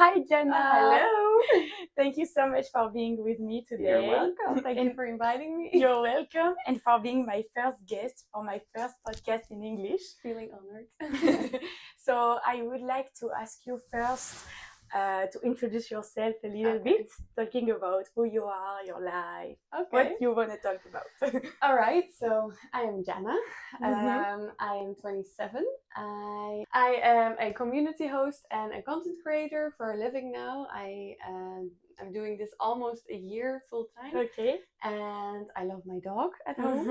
Hi, Gianna. Hello. Thank you so much for being with me today. You're welcome. Thank you for inviting me. You're welcome, and for being my first guest for my first podcast in English. Feeling honored. So I would like to ask you first to introduce yourself a little Okay. bit, talking about who you are, your life, Okay. what you want to talk about. All right. So I am Gianna. Mhm. I am 27. I am a community host and a content creator for a living now. I'm doing this almost a year full time. Okay. And I love my dog at home.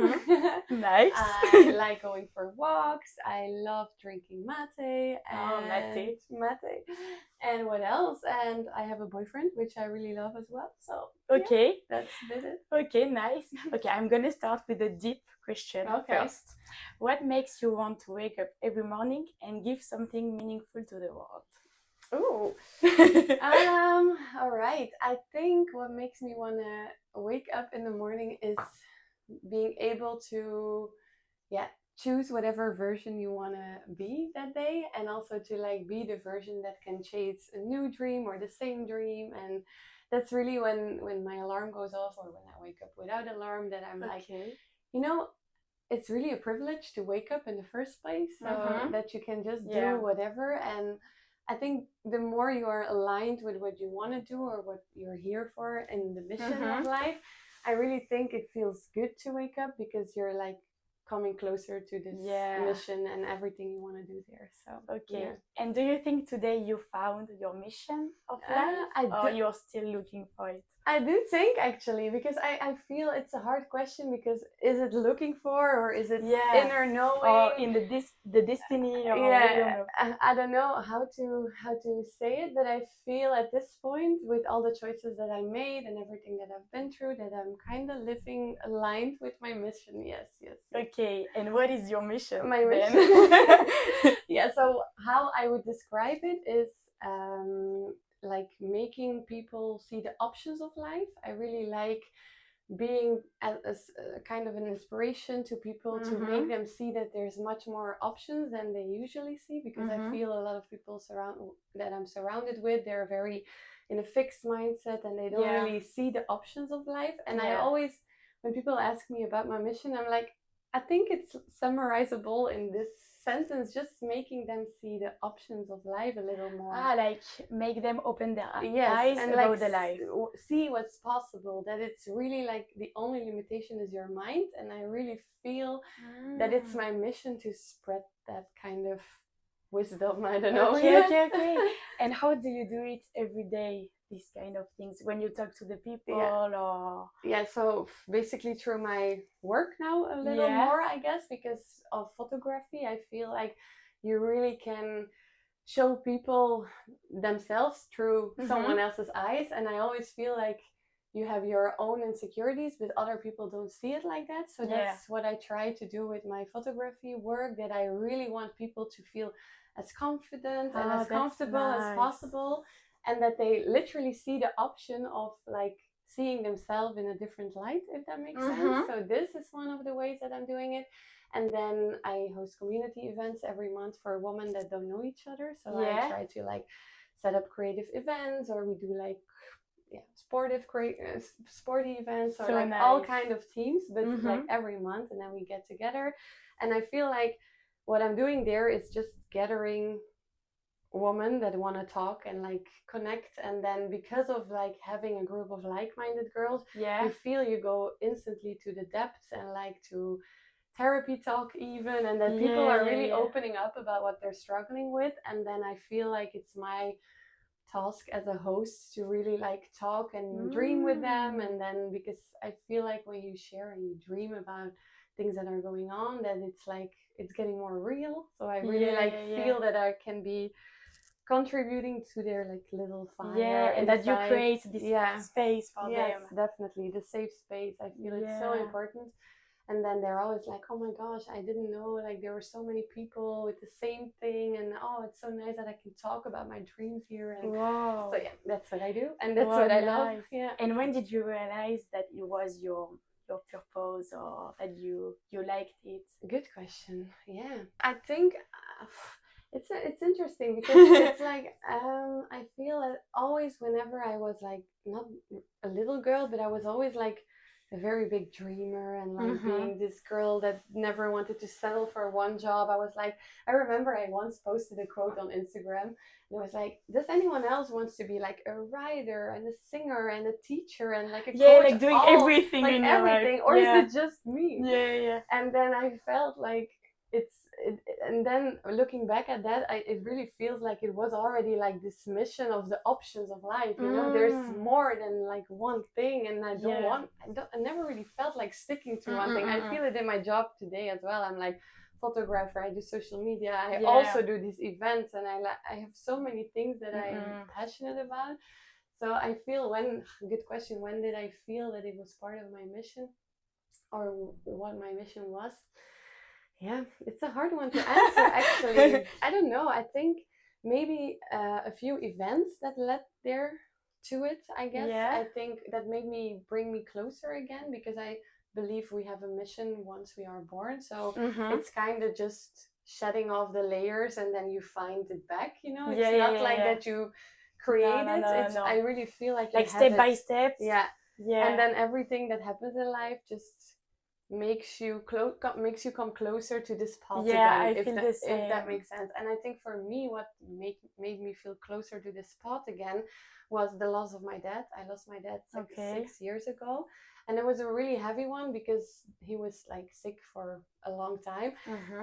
Nice. I like going for walks. I love drinking mate. Oh, mate. Mate. And what else? And I have a boyfriend, which I really love as well. So Okay. yeah, that's it. Okay, nice. Okay, I'm gonna start with a deep question first. What makes you want to wake up every morning and give something meaningful to the world? Ooh. All right. I think what makes me want to wake up in the morning is being able to, choose whatever version you want to be that day, and also to like be the version that can chase a new dream or the same dream. And that's really when my alarm goes off, or when I wake up without alarm, that I'm like, it's really a privilege to wake up in the first place, so that you can just do whatever. And I think the more you are aligned with what you want to do or what you're here for in the mission of life, I really think it feels good to wake up, because you're like coming closer to this mission and everything you want to do there. So And do you think today you found your mission of life, or you're still looking for it? I do think, actually, because I feel it's a hard question, because is it looking for, or is it inner knowing, or in the destiny, or I don't know how to say it, but I feel at this point, with all the choices that I made and everything that I've been through, that I'm kind of living aligned with my mission. Yes. Okay, and what is your mission? My mission. So how I would describe it is like making people see the options of life. I really like being as a kind of an inspiration to people, to make them see that there's much more options than they usually see, because I feel a lot of people that I'm surrounded with, they're very in a fixed mindset, and they don't really see the options of life. And I always, when people ask me about my mission, I'm like, I think it's summarizable in this sentence: just making them see the options of life a little more. Like make them open their eyes and about like the life. See what's possible, that it's really like the only limitation is your mind. And I really feel that it's my mission to spread that kind of wisdom. I don't know. Okay. And how do you do it every day, these kind of things, when you talk to the people? Or so basically through my work now a little more, I guess, because of photography. I feel like you really can show people themselves through someone else's eyes. And I always feel like you have your own insecurities, but other people don't see it like that. So that's what I try to do with my photography work, that I really want people to feel as confident and as comfortable as possible, and that they literally see the option of like seeing themselves in a different light, if that makes sense. So this is one of the ways that I'm doing it. And then I host community events every month for women that don't know each other. So I try to like set up creative events, or we do like sporty events, or like all kind of teams, but like every month, and then we get together. And I feel like what I'm doing there is just gathering women that want to talk and like connect. And then because of like having a group of like-minded girls, you feel you go instantly to the depths, and like to therapy talk even, and that people are really opening up about what they're struggling with. And then I feel like it's my task as a host to really like talk and dream with them. And then, because I feel like when you share and you dream about things that are going on, that it's like it's getting more real. So I really feel that I can be contributing to their like little fire, and that you create this space for them. Yes, definitely, the safe space. I feel it's so important. And then they're always like, oh my gosh, I didn't know like there were so many people with the same thing, and it's so nice that I can talk about my dreams here. And so that's what I do, and that's what I love. And when did you realize that it was your purpose, or that you liked it? Good question. I think It's interesting because it's like I feel that always whenever I was like not a little girl, but I was always like a very big dreamer and like being this girl that never wanted to settle for one job. I remember I once posted a quote on Instagram and it was like, does anyone else wants to be like a writer and a singer and a teacher and like a coach, like doing everything like in your everything, life. or is it just me? Yeah. And then I felt like and then looking back at that, it really feels like it was already like this mission of the options of life. You know, there's more than like one thing, and I never really felt like sticking to one thing. I feel it in my job today as well. I'm like photographer, I do social media, I also do these events, and I have so many things that I'm passionate about. So I feel good question, when did I feel that it was part of my mission, or what my mission was? Yeah, it's a hard one to answer, actually. I don't know. I think maybe a few events that led there to it, I guess. I think that bring me closer again, because I believe we have a mission once we are born. So it's kind of just shedding off the layers and then you find it back, you know? It's not like that you create it. No. I really feel like step by step. Yeah. And then everything that happens in life just makes you come closer to this path again, if that makes sense. And I think for me, what made me feel closer to this path again was the loss of my dad. I lost my dad 6 years ago, and it was a really heavy one because he was like sick for a long time.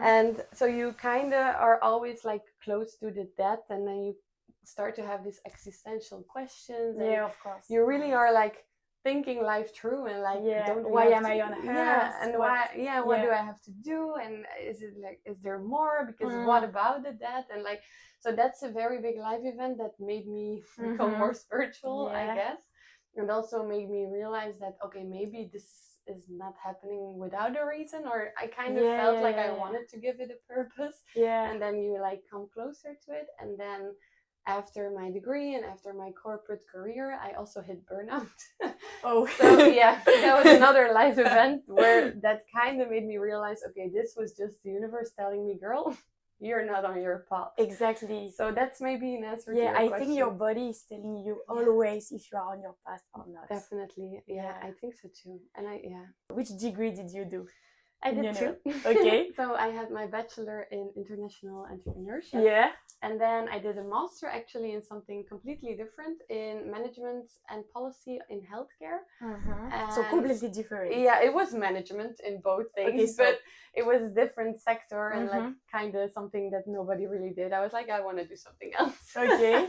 And so you kind of are always like close to the death, and then you start to have these existential questions, and of course you really are like thinking life through, and like why am I on earth, and what do I have to do, and is there more, because what about the death, and like, so that's a very big life event that made me become more spiritual, I guess, and also made me realize that okay, maybe this is not happening without a reason, or I kind of felt like I wanted to give it a purpose, and then you like come closer to it. And then after my degree and after my corporate career, I also hit burnout. So that was another life event where that kind of made me realize, okay, this was just the universe telling me, girl, you're not on your path. Exactly. So that's maybe an answer to your question. I think your body is telling you always if you are on your path or not. Definitely. Yeah, I think so too. And Which degree did you do? I did two. Okay. So I had my bachelor in international entrepreneurship. Yeah. And then I did a master actually in something completely different, in management and policy in healthcare. So completely different. Yeah, it was management in both things, but it was a different sector and like kind of something that nobody really did. I was like, I want to do something else. Okay.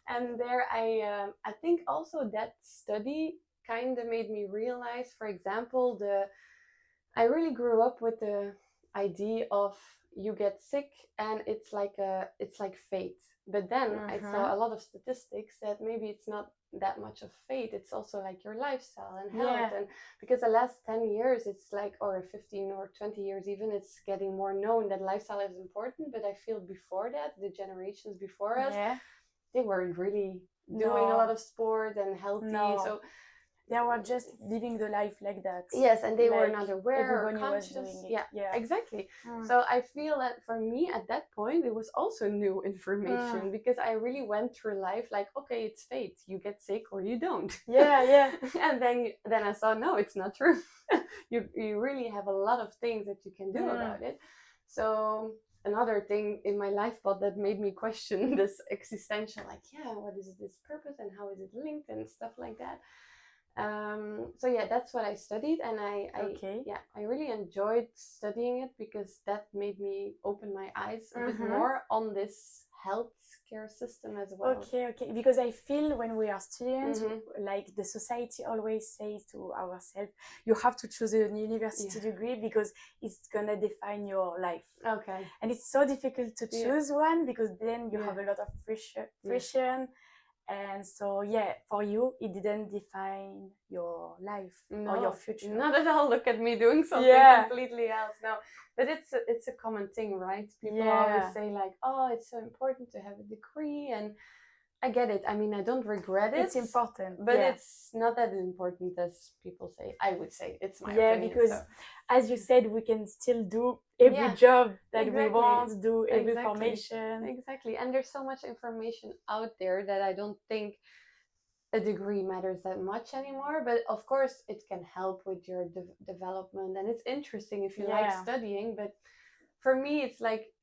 And there I think also that study kind of made me realize, for example, I really grew up with the idea of you get sick and it's like fate. But then I saw a lot of statistics that maybe it's not that much of fate. It's also like your lifestyle and health. And because the last 10 years, it's like, or 15 or 20 years even, it's getting more known that lifestyle is important. But I feel before that, the generations before us, they weren't really doing a lot of sport and healthy. So they were just living the life like that. Yes, and they were not aware or conscious. Was doing it. Yeah, exactly. So I feel that for me at that point, it was also new information because I really went through life like, okay, it's fate. You get sick or you don't. Yeah. And then I saw, no, it's not true. You really have a lot of things that you can do about it. So another thing in my life path that made me question this existential, like, what is this purpose and how is it linked and stuff like that. So that's what I studied, and I really enjoyed studying it because that made me open my eyes a bit more on this healthcare system as well. Okay, because I feel when we are students, like the society always says to ourselves, you have to choose a university degree because it's gonna define your life. Okay. And it's so difficult to choose one because then you have a lot of friction. And so, for you, it didn't define your life or your future. Not at all. Look at me doing something completely else. No, but it's a common thing, right? People always say like, oh, it's so important to have a degree. And I get it. I mean, I don't regret it. It's important, but it's not that important as people say. I would say it's my opinion. Because so. as you said, we can still do every job that we want, do every formation. Exactly, and there's so much information out there that I don't think a degree matters that much anymore. But of course, it can help with your development, and it's interesting if you like studying. But for me, it's like,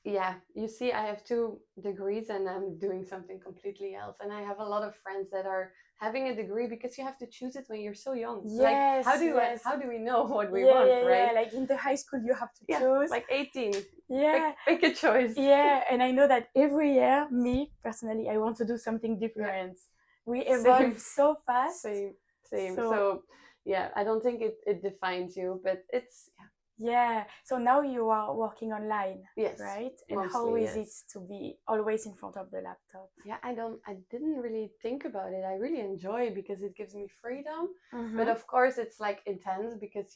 you see, I have 2 degrees and I'm doing something completely else. And I have a lot of friends that are having a degree because you have to choose it when you're so young. Yes, how do we know what we want, right? Yeah, like in the high school you have to choose. Like 18. Yeah. Pick a choice. Yeah, and I know that every year, me personally, I want to do something different. We evolve so fast. Same. So I don't think it defines you, but it's so now you are working online, yes, right? And mostly, how is it to be always in front of the laptop? I didn't really think about it. I really enjoy it because it gives me freedom. But of course it's like intense because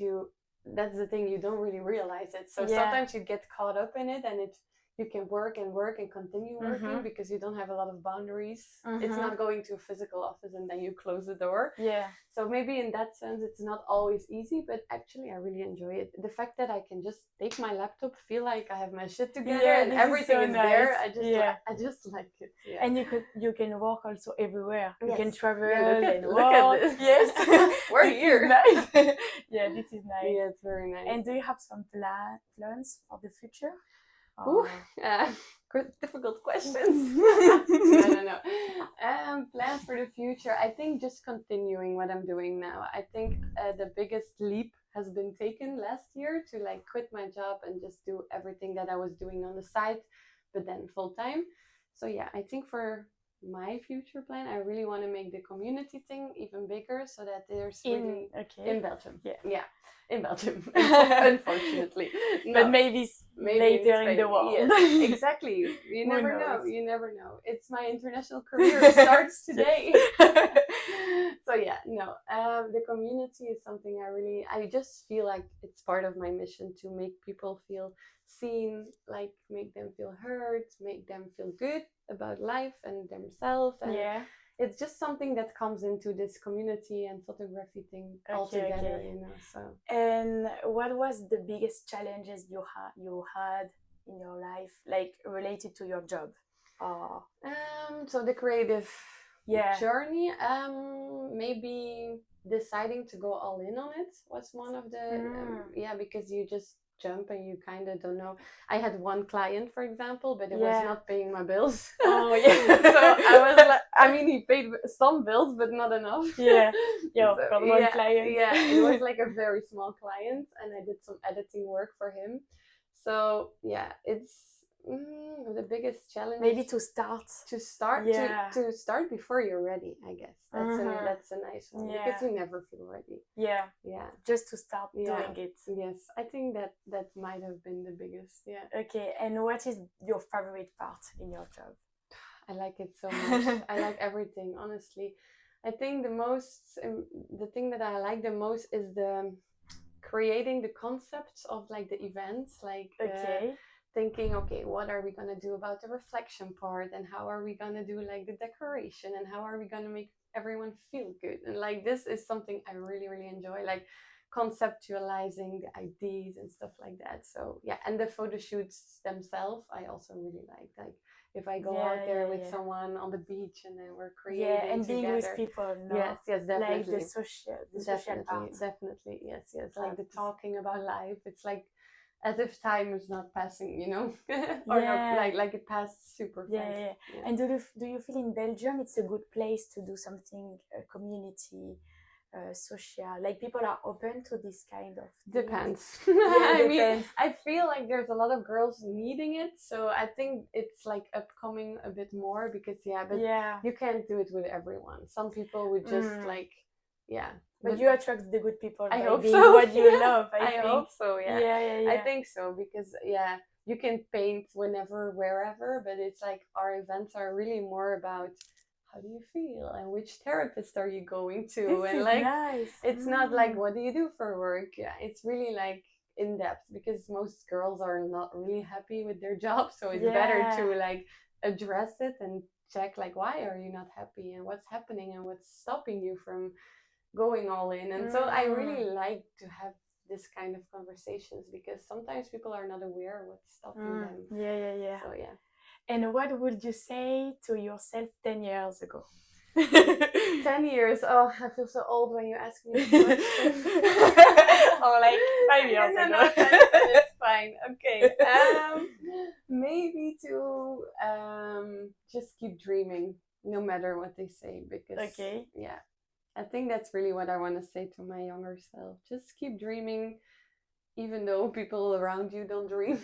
that's the thing, you don't really realize it. So sometimes you get caught up in it, and you can work and continue working because you don't have a lot of boundaries. It's not going to a physical office and then you close the door. So maybe in that sense it's not always easy, but actually I really enjoy it. The fact that I can just take my laptop, feel like I have my shit together and everything is there. I just like it. And you can work also everywhere. You can travel and look at this. Yes. We're here. Nice. This is nice. Yeah, it's very nice. And do you have some plans for the future? Difficult questions. No. Plans for the future. I think just continuing what I'm doing now. I think the biggest leap has been taken last year to like quit my job and just do everything that I was doing on the side, but then full time. So I think for my future plan, I really want to make the community thing even bigger, so that there's in Belgium. In Belgium, unfortunately. But maybe later in the world. Yes, exactly. You never know. You never know. It's my international career starts today. So the community is something I just feel like it's part of my mission to make people feel seen, like make them feel heard, make them feel good about life and themselves. And it's just something that comes into this community and photography thing altogether, So. And what was the biggest challenges you had in your life, like related to your job? So the creative journey, maybe deciding to go all in on it was one of the because you just jump and you kind of don't know. I had one client, for example, but it was not paying my bills. So I was like, I mean, he paid some bills, but not enough. One client. It was like a very small client, and I did some editing work for him. So it's the biggest challenge. Maybe to start before you're ready. I guess that's a nice one because you never feel ready. Just to start doing it. Yes, I think that might have been the biggest. Okay, and what is your favorite part in your job? I like it so much. I like everything, honestly. I think the thing that I like the most is the creating the concepts of like the events, like thinking, okay, what are we going to do about the reflection part, and how are we going to do like the decoration, and how are we going to make everyone feel good. And like this is something I really, really enjoy, like conceptualizing the ideas and stuff like that. So and the photo shoots themselves I also really like if I go out there with someone on the beach and then we're creating and together. being with people. Yes, definitely. Like the social part. Definitely, yes. Like the talking about life. It's like as if time is not passing, or not, like it passed super fast. And do you feel in Belgium it's a good place to do something community? Social, like people are open to this kind of thing? Depends. I feel like there's a lot of girls needing it, so I think it's like upcoming a bit more because you can't do it with everyone. Some people would just but you attract the good people by being so. What you love. I think. Hope so. I think so because you can paint whenever, wherever, but it's like our events are really more about how do you feel and which therapist are you going to, this and is like nice. It's not like what do you do for work. It's really like in depth because most girls are not really happy with their job, so it's better to like address it and check like, why are you not happy, and what's happening, and what's stopping you from going all in. And so I really like to have this kind of conversations, because sometimes people are not aware what's stopping them. Yeah. So yeah. And what would you say to yourself 10 years ago? 10 years. Oh, I feel so old when you ask me this question. Or like 5 years ago. No, it's fine. Okay. Maybe to just keep dreaming, no matter what they say, because yeah, I think that's really what I want to say to my younger self. Just keep dreaming, even though people around you don't dream.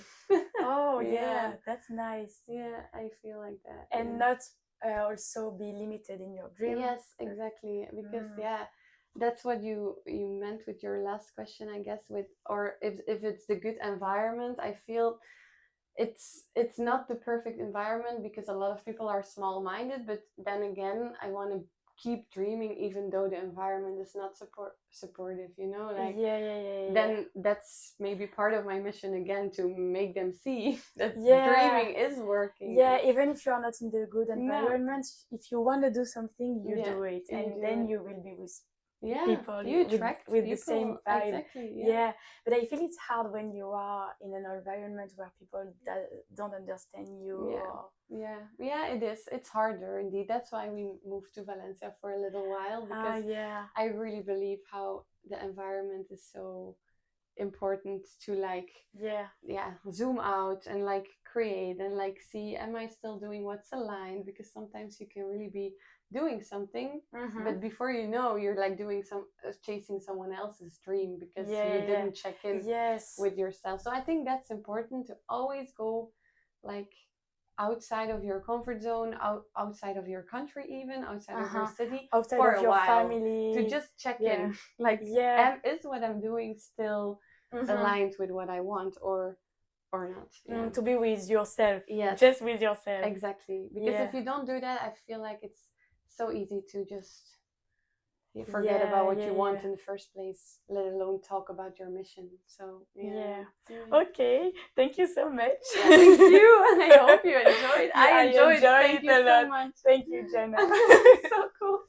Oh yeah, that's nice. Yeah, I feel like that. And not also be limited in your dream. Yes, exactly. Because yeah, that's what you meant with your last question, I guess. With, or if it's the good environment, I feel it's not the perfect environment, because a lot of people are small-minded. But then again, I want to keep dreaming even though the environment is not supportive, you know, like then that's maybe part of my mission again, to make them see that dreaming is working. Even if you are not in the good environment, if you want to do something, you do it, and then you will be with people you attract with people, the same vibe. Exactly, but I feel it's hard when you are in an environment where people don't understand you. It is. It's harder indeed. That's why we moved to Valencia for a little while, because I really believe how the environment is so important to like zoom out and like create and like see, am I still doing what's aligned? Because sometimes you can really be doing something, but before you know, you're like doing chasing someone else's dream, because you didn't check in with yourself. So I think that's important, to always go like outside of your comfort zone, outside of your country, even outside of your city, outside for of a your while, family, to just check in, like is what I'm doing still aligned with what I want, or not. To be with yourself, just with yourself, exactly, because if you don't do that, I feel like it's so easy to just forget about what you want in the first place, let alone talk about your mission. So okay, thank you so much. Thank you, and I hope you enjoyed. I enjoyed it. Thank you so much. Thank you, Gianna. So cool.